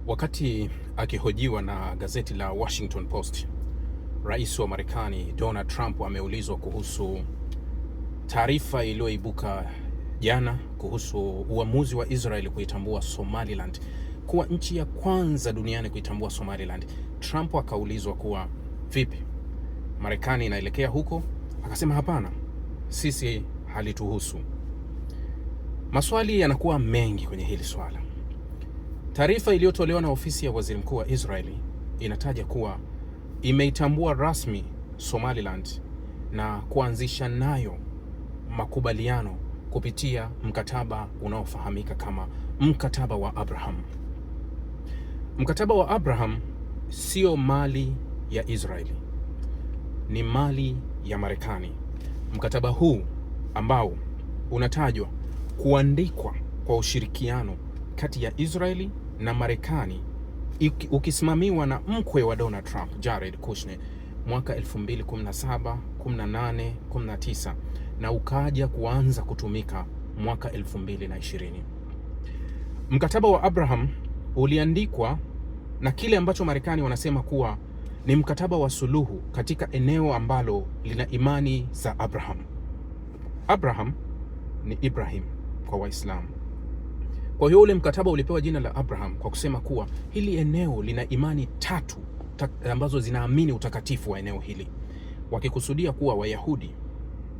Wakati akihojiwa na gazeti la Washington Post, Rais wa Marekani Donald Trump ameulizwa kuhusu taarifa iliyoibuka jana kuhusu uamuzi wa Israel kuitambua Somaliland kuwa nchi ya kwanza duniani kuitambua Somaliland. Trump akaulizwa kuwa vipi, Marekani inaelekea huko? Akasema hapana, sisi halituhusu. Maswali yanakuwa mengi kwenye hili swala. Taarifa iliyotolewa na ofisi ya waziri mkuu wa Israeli inataja kuwa imeitambua rasmi Somaliland na kuanzisha nayo makubaliano kupitia mkataba unaofahamika kama mkataba wa Abraham. Mkataba wa Abraham sio mali ya Israeli, ni mali ya Marekani. Mkataba huu ambao unatajwa kuandikwa kwa ushirikiano kati ya Israeli na Marekani ukisimamiwa na mkwe wa Donald Trump, Jared Kushner, mwaka 2017, 18, 19 na ukaja kuanza kutumika mwaka 2020. Mkataba wa Abraham uliandikwa na kile ambacho Marekani wanasema kuwa ni mkataba wa suluhu katika eneo ambalo lina imani za Abraham. Abraham ni Ibrahim kwa Waislamu. Kwa hiyo ule mkataba ulipewa jina la Abraham kwa kusema kuwa hili eneo lina imani tatu ambazo zinaamini utakatifu wa eneo hili, wakikusudia kuwa Wayahudi,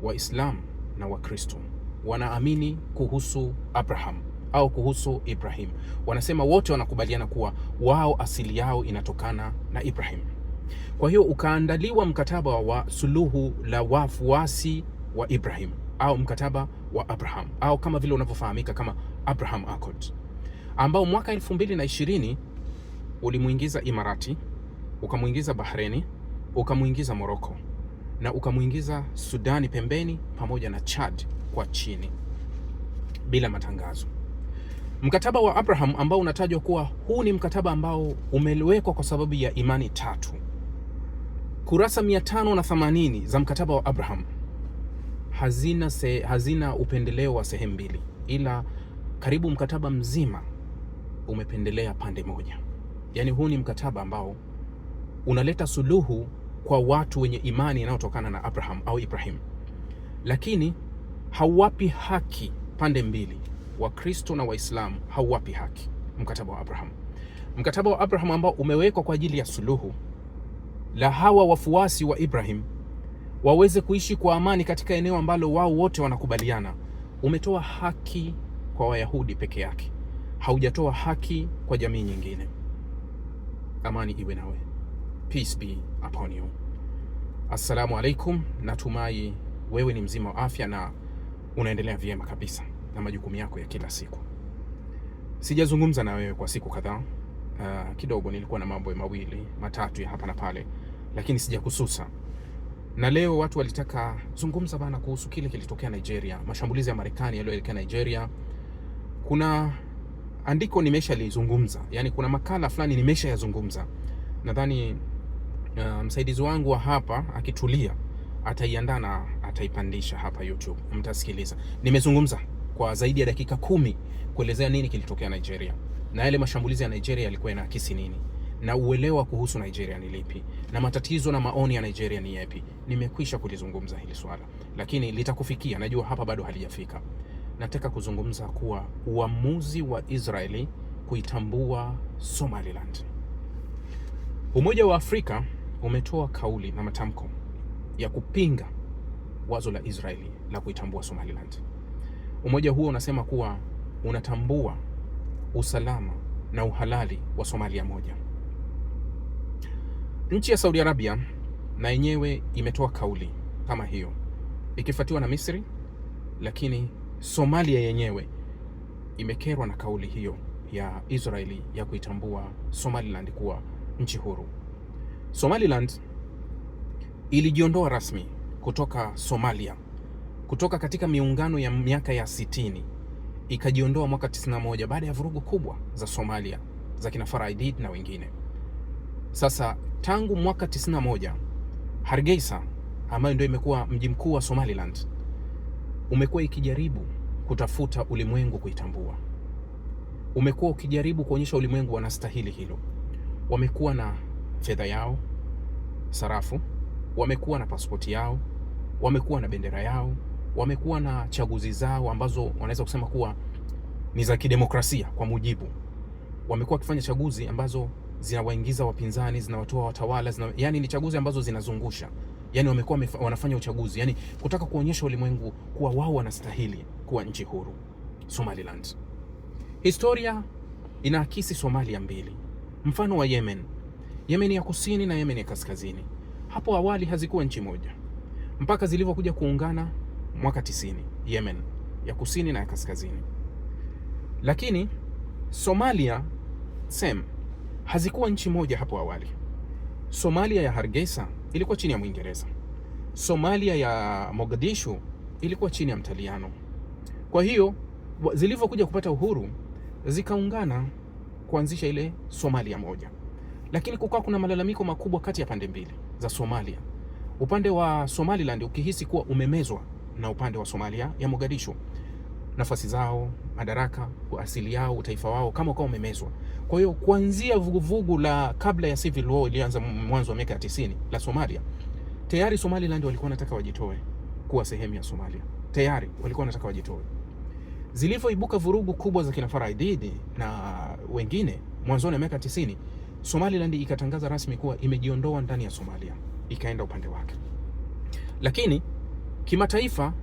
Waislamu na Wakristo wanaamini kuhusu Abraham au kuhusu Ibrahim. Wanasema wote wanakubaliana kuwa wao asili yao inatokana na Ibrahim. Kwa hiyo ukaandaliwa mkataba wa suluhu la wafuasi wa Ibrahim au mkataba wa Abraham au kama vile unavyofahamika kama Abraham Accords, ambao mwaka 2020 ulimuingiza Imarati, ukamuingiza Bahrain, ukamuingiza Morocco na ukamuingiza Sudani pembeni pamoja na Chad kwa chini bila matangazo. Mkataba wa Abraham ambao unatajwa kuwa huu ni mkataba ambao umewekwa kwa sababu ya imani tatu. Kurasa 580 za mkataba wa Abraham hazina upendeleo wa sehemu mbili, ila karibu mkataba mzima umependelea pande moja. Yaani huu ni mkataba ambao unaleta suluhu kwa watu wenye imani inayotokana na Abraham au Ibrahim, lakini hauwapi haki pande mbili, Wakristo na Waislamu hauwapi haki mkataba wa Abraham. Mkataba wa Abraham ambao umewekwa kwa ajili ya suluhu la hawa wafuasi wa Ibrahim waweze kuishi kwa amani katika eneo ambalo wao wote wanakubaliana, umetoa haki kwa Wayahudi peke yake, haujatoa haki kwa jamii nyingine. Amani iwe nawe. Peace be upon you. Assalamu alaikum, natumai wewe ni mzima wa afya na unaendelea vyema kabisa na majukumu yako ya kila siku. Sijazungumza na wewe kwa siku kadhaa. Kidogo nilikuwa na mambo mawili matatu ya hapa na pale, lakini sijakususa. Na leo watu walitaka zungumza bana kuhusu kile kilitokea Nigeria, mashambulizi ya Marekani yaliyoelekea Nigeria. Kuna andiko nimeshalizungumza, yani kuna makala fulani nimeshayazungumza. Nadhani msaidizi wangu wa hapa akitulia ataiandaa na ataipandisha hapa YouTube, mtasikiliza. Nimezungumza kwa zaidi ya dakika 10 kuelezea nini kilitokea Nigeria na yale mashambulizi ya Nigeria yalikuwa yanaakisi nini na uelewa kuhusu Nigeria ni lipi na matatizo na maoni ya Nigeria ni yapi. Nimekwisha kulizungumza hili swala, lakini litakufikia, najua hapa bado halijafika. Nataka kuzungumza kuwa uamuzi wa Israeli kuitambua Somaliland. Umoja wa Afrika umetoa kauli na matamko ya kupinga wazo la Israeli la kuitambua Somaliland. Umoja huo unasema kuwa unatambua usalama na uhalali wa Somalia moja. Nchi ya Saudi Arabia na yenyewe imetoa kauli kama hiyo ikifuatiwa na Misri, lakini Somalia yenyewe imekerwa na kauli hiyo ya Israeli ya kuitambua Somaliland kuwa nchi huru. Somaliland ilijiondoa rasmi kutoka Somalia kutoka katika miungano ya miaka ya 60, ikajiondoa mwaka 91 baada ya vurugu kubwa za Somalia za kina Farah Aidid na wengine. Sasa tangu mwaka 91 Hargeisa ambayo ndio imekuwa mji mkuu wa Somaliland umekuwa ikijaribu kutafuta ulimwengu kuitambua. umekuwa ukijaribu kuonyesha ulimwengu wanastahili hilo. Wamekuwa na fedha yao, sarafu, wamekuwa na pasipoti yao, wamekuwa na bendera yao, wamekuwa na chaguzi zao ambazo wanaweza kusema kuwa ni za kidemokrasia kwa mujibu. Wamekuwa wakifanya chaguzi ambazo zinawaingiza wapinzani, zinawatoa watawala, yani ni chaguzi ambazo zinazungusha. Yani wamekuwa wanafanya uchaguzi, yani kutaka kuonyesha ulimwengu kuwa wao wanastahili kuwa nchi huru. Somaliland. Historia inaakisi Somalia mbili. Mfano wa Yemen. Yemen ya kusini na Yemen ya kaskazini. Hapo awali hazikuwa nchi moja, mpaka zilivyokuja kuungana mwaka 90, Yemen ya kusini na ya kaskazini. Lakini Somalia same hazikuwa nchi moja hapo awali. Somalia ya Hargeisa ilikuwa chini ya Mwingereza. Somalia ya Mogadishu ilikuwa chini ya Mtaliano. Kwa hiyo zilivyokuja kupata uhuru zikaungana kuanzisha ile Somalia moja. Lakini kukawa kuna malalamiko makubwa kati ya pande mbili za Somalia. Upande wa Somaliland ukihisi kuwa umemezwa na upande wa Somalia ya Mogadishu, nafasi zao, madaraka, asili yao, utaifa wao kama ukawa umemezwa. Kwa hiyo kuanzia vuguvugu la kabla ya civil war ilianza mwanzo wa miaka ya 90 la Somalia, tayari Somaliland walikuwa wanataka wajitoe kuwa sehemu ya Somalia. Tayari walikuwa wanataka wajitoe. Zilivyoibuka vurugu kubwa za kina Farah Aidid na wengine mwanzoni wa miaka 90, Somaliland ikatangaza rasmi kuwa imejiondoa ndani ya Somalia, ikaenda upande wake. Lakini kimataifa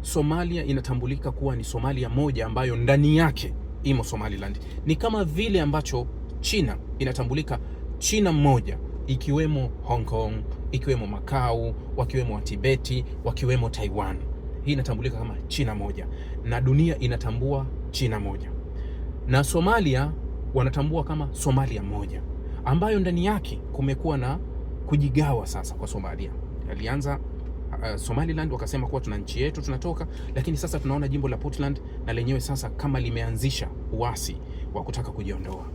Somalia inatambulika kuwa ni Somalia moja ambayo ndani yake imo Somaliland. Ni kama vile ambacho China inatambulika China mmoja, ikiwemo Hong Kong, ikiwemo Macau, wakiwemo wa Tibeti, wakiwemo Taiwan. Hii inatambulika kama China moja, na dunia inatambua China moja. Na Somalia wanatambua kama Somalia moja, ambayo ndani yake kumekuwa na kujigawa sasa kwa Somalia. Alianza Somaliland wakasema kuwa tuna nchi yetu tunatoka, lakini sasa tunaona jimbo la Puntland na lenyewe sasa kama limeanzisha uasi wa kutaka kujiondoa.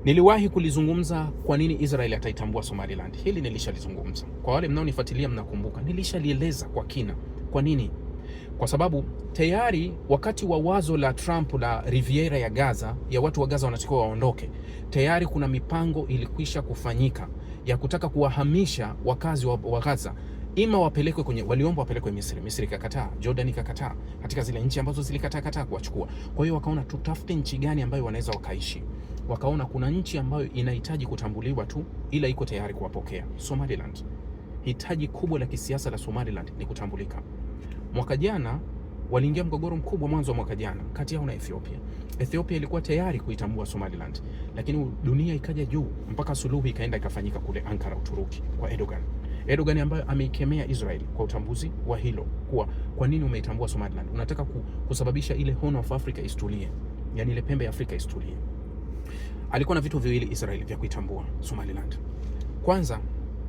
Niliwahi kulizungumza kwa nini Israel ataitambua Somaliland. Hili nilishalizungumza. Kwa wale mnaonifuatilia mnakumbuka, nilishalieleza kwa kina. Kwa nini? Kwa sababu tayari wakati wa wazo la Trump la Riviera ya Gaza, ya watu wa Gaza wanatakiwa waondoke, tayari kuna mipango ilikwisha kufanyika ya kutaka kuwahamisha wakazi wa Gaza, ima wapelekwe kwenye, waliomba wapelekwe Misri, Misri ikakataa, Jordan ikakataa, katika zile nchi ambazo zilikataa kuwachukua. Kwa hiyo wakaona tutafute nchi gani ambayo wanaweza wakaishi. Wakaona kuna nchi ambayo inahitaji kutambuliwa tu ila iko tayari kuwapokea, Somaliland. Hitaji kubwa la kisiasa la Somaliland ni kutambulika. Mwaka jana waliingia mgogoro mkubwa mwanzo wa mwaka jana kati yao na Ethiopia. Ethiopia ilikuwa tayari kuitambua Somaliland, lakini dunia ikaja juu mpaka suluhu ikaenda ikafanyika kule Ankara, Uturuki, kwa Erdogan ambaye ameikemea Israel kwa utambuzi wa hilo, kuwa kwa nini umeitambua Somaliland? Unataka kusababisha ile Horn of Africa istulie, yani ile pembe ya Afrika istulie. Alikuwa na vitu viwili Israel vya kuitambua Somaliland. Kwanza,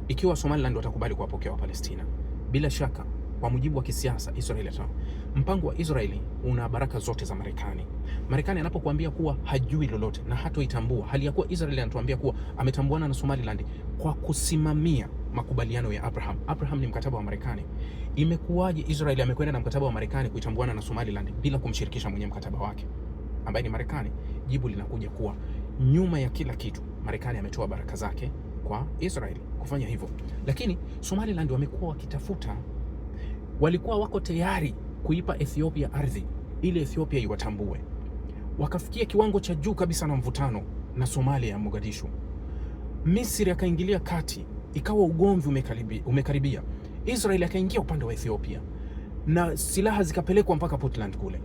ikiwa Somaliland watakubali kuwapokea wa Palestina, bila shaka kwa mujibu wa kisiasa Israel ata mpango wa Israeli una baraka zote za Marekani. Marekani anapokuambia kuwa hajui lolote na hatoitambua, hali ya kuwa Israel anatuambia kuwa ametambuana na Somaliland kwa kusimamia makubaliano ya Abraham. Abraham ni mkataba wa Marekani. Imekuwaje Israel amekwenda na mkataba wa Marekani kuitambuana na Somaliland bila kumshirikisha mwenye mkataba wake ambaye ni Marekani? Jibu linakuja kuwa nyuma ya kila kitu Marekani ametoa baraka zake kwa Israel kufanya hivyo. Lakini Somaliland wamekuwa wakitafuta, walikuwa wako tayari kuipa Ethiopia ardhi ili Ethiopia iwatambue. Wakafikia kiwango cha juu kabisa na mvutano na Somalia ya Mogadishu. Misri akaingilia kati, ikawa ugomvi umekaribia. Israel akaingia upande wa Ethiopia na silaha zikapelekwa mpaka Puntland kule.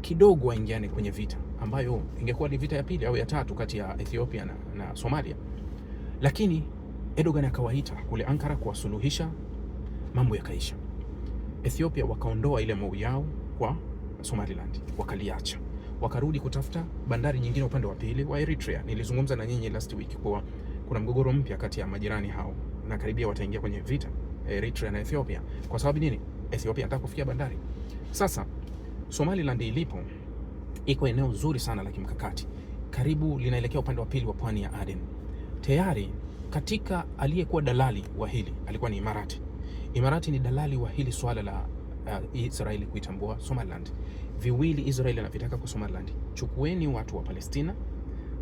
Kidogo waingiane kwenye vita ambayo ingekuwa ni vita ya pili au ya tatu kati ya Ethiopia na Somalia. Lakini Erdogan akawaita kule Ankara kuwasuluhisha, mambo yakaisha. Ethiopia wakaondoa ile mau yao kwa Somaliland, wakaliacha. Wakarudi kutafuta bandari nyingine upande wa pili wa Eritrea. Nilizungumza na nyinyi last week kwa kuna mgogoro mpya kati ya majirani hao na karibia wataingia kwenye vita, Eritrea na Ethiopia. Kwa sababu nini? Ethiopia anataka kufikia bandari. Sasa Somaliland ilipo iko eneo zuri sana la kimkakati, karibu linaelekea upande wa pili wa pwani ya Aden. Tayari katika aliyekuwa dalali wa hili alikuwa ni Imarati. Imarati ni dalali wa hili swala la Israeli kuitambua Somaliland. viwili Israeli anavitaka kwa Somaliland. Chukueni watu wa Palestina,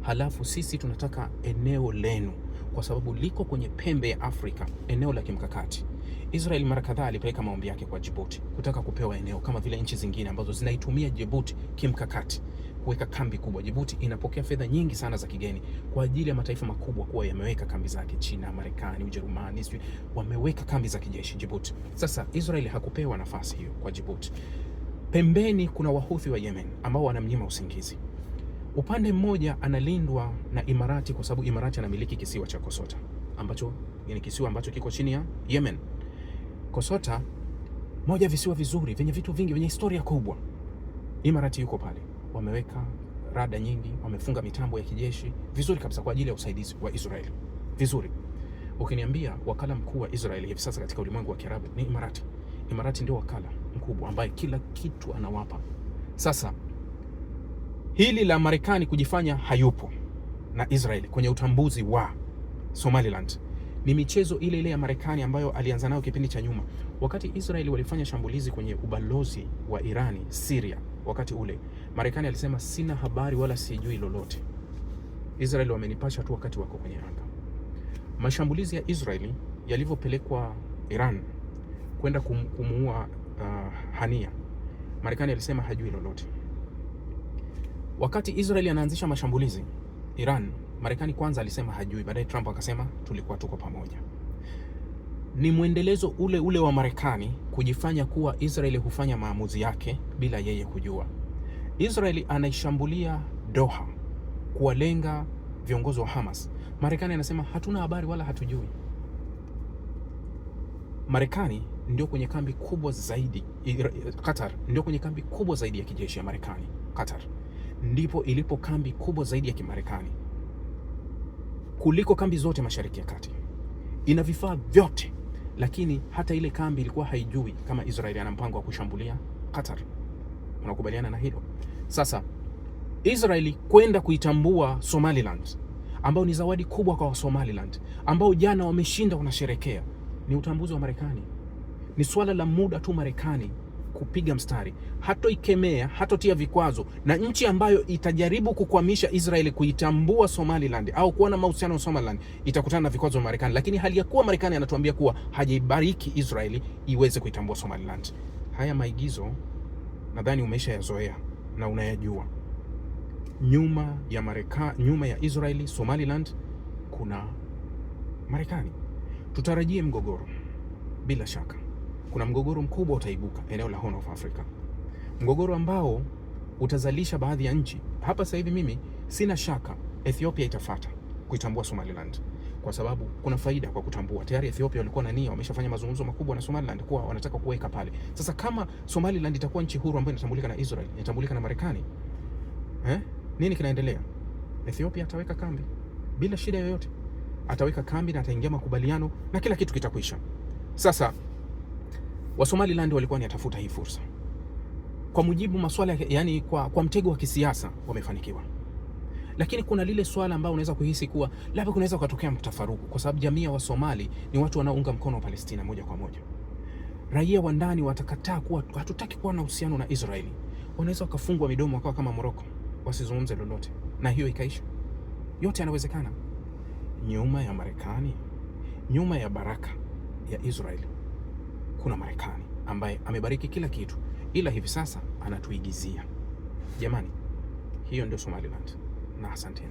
halafu sisi tunataka eneo lenu, kwa sababu liko kwenye pembe ya Afrika, eneo la kimkakati. Israel mara kadhaa alipeleka maombi yake kwa Djibouti kutaka kupewa eneo kama vile nchi zingine ambazo zinaitumia Djibouti kimkakati kuweka kambi kubwa. Djibouti inapokea fedha nyingi sana za kigeni kwa ajili ya mataifa makubwa kuwa yameweka kambi zake. China, Marekani, Ujerumani wameweka kambi za kijeshi Djibouti. Sasa Israel hakupewa nafasi hiyo kwa Djibouti. Pembeni kuna Wahuthi wa Yemen ambao wanamnyima usingizi. Upande mmoja analindwa na Imarati kwa sababu Imarati anamiliki kisiwa cha Kosota ambacho ni kisiwa ambacho kiko chini ya Yemen. Kosota, moja visiwa vizuri vyenye vitu vingi, vyenye historia kubwa. Imarati yuko pale, wameweka rada nyingi, wamefunga mitambo ya kijeshi vizuri kabisa kwa ajili ya usaidizi wa Israeli. Vizuri. Ukiniambia wakala mkuu wa Israeli hivi sasa katika ulimwengu wa Kiarabu ni Imarati. Imarati ndio wakala mkubwa ambaye kila kitu anawapa. Sasa hili la Marekani kujifanya hayupo na Israeli kwenye utambuzi wa Somaliland ni michezo ile ile ya Marekani ambayo alianza nayo kipindi cha nyuma. Wakati Israeli walifanya shambulizi kwenye ubalozi wa Irani Syria, wakati ule Marekani alisema sina habari wala sijui lolote. Israeli wamenipasha tu wakati wako kwenye anga. Mashambulizi ya Israeli yalivyopelekwa Iran kwenda kumuua Hania, Marekani alisema hajui lolote. Wakati Israeli anaanzisha mashambulizi Iran, Marekani kwanza alisema hajui, baadaye Trump akasema tulikuwa tuko pamoja. Ni mwendelezo ule ule wa Marekani kujifanya kuwa Israeli hufanya maamuzi yake bila yeye kujua. Israeli anaishambulia Doha kuwalenga viongozi wa Hamas. Marekani anasema hatuna habari wala hatujui. Marekani ndio kwenye kambi kubwa zaidi, Qatar ndio kwenye kambi kubwa zaidi ya kijeshi ya Marekani. Qatar ndipo ilipo kambi kubwa zaidi ya Kimarekani kuliko kambi zote Mashariki ya Kati. Ina vifaa vyote, lakini hata ile kambi ilikuwa haijui kama Israeli ana mpango wa kushambulia Qatar. Unakubaliana na hilo? Sasa Israeli kwenda kuitambua Somaliland, ambao ni zawadi kubwa kwa Somaliland, ambao jana wameshinda wanasherekea, ni utambuzi wa Marekani. Ni swala la muda tu Marekani kupiga mstari, hatoikemea, hatotia vikwazo, na nchi ambayo itajaribu kukwamisha Israeli kuitambua Somaliland au kuwa na mahusiano na Somaliland itakutana na vikwazo vya Marekani. Lakini hali ya kuwa Marekani anatuambia kuwa hajaibariki Israeli iweze kuitambua Somaliland. Haya maigizo nadhani umesha yazoea na unayajua. Nyuma ya Israeli, Somaliland kuna Marekani. Tutarajie mgogoro, bila shaka. Kuna mgogoro mkubwa utaibuka eneo la Horn of Africa, mgogoro ambao utazalisha baadhi ya nchi. Hapa sasa hivi mimi sina shaka Ethiopia itafuata kuitambua Somaliland, kwa sababu kuna faida kwa kutambua. Tayari Ethiopia walikuwa na nia, wameshafanya mazungumzo makubwa na Somaliland kuwa wanataka kuweka pale. Sasa kama Somaliland itakuwa nchi huru ambayo inatambulika na Israel, inatambulika na Marekani, nini kinaendelea? Ethiopia ataweka kambi bila shida yoyote, ataweka kambi na ataingia makubaliano na kila kitu kitakwisha. Sasa wa Somaliland walikuwa ni atafuta hii fursa kwa mujibu maswala, yani kwa mtego wa kisiasa wamefanikiwa. Lakini kuna lile swala ambao unaweza kuhisi kuwa labda kunaweza kutokea mtafaruku, kwa sababu jamii ya Wasomali ni watu wanaounga mkono wa Palestina moja kwa moja. Raia wa ndani watakataa kuwa hatutaki kuwa na uhusiano na Israeli, wanaweza wakafungwa midomo wakawa kama Morocco, wasizungumze lolote, na hiyo ikaisha. Yote yanawezekana. Nyuma ya Marekani, nyuma ya baraka ya Israeli, kuna Marekani ambaye amebariki kila kitu, ila hivi sasa anatuigizia. Jamani, hiyo ndio Somaliland, na asanteni.